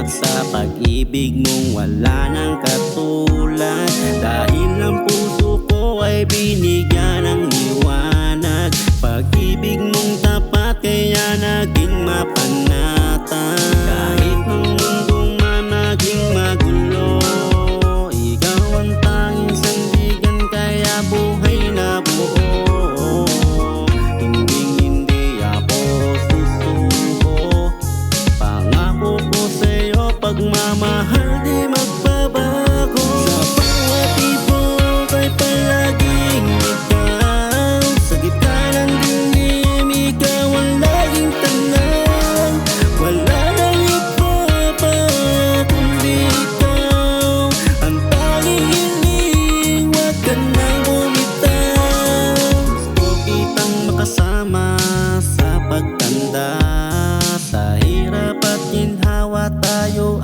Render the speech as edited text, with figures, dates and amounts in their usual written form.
Sa pag-ibig mong wala nang katulad, dahil ang puso ko ay binigyan ng liwanag. Pag-ibig mong tapat kaya naging mapanatag. Kahit ng mundo man naging magulo, ikaw ang tanging sandigan kaya buhay na buo. Hindi ako susuko, pangako ko sa'yo pagmamahal di magbabago. Sa bawat ibig ay palaging ikaw, sa gitna ng dilim ikaw ang laging tanaw. Wala nang iba pa kundi ikaw, ang tanging hiling, wag ka nang bumitaw. Gusto kitang makasama sa pagtanda, sa hirap at ginhawa tayo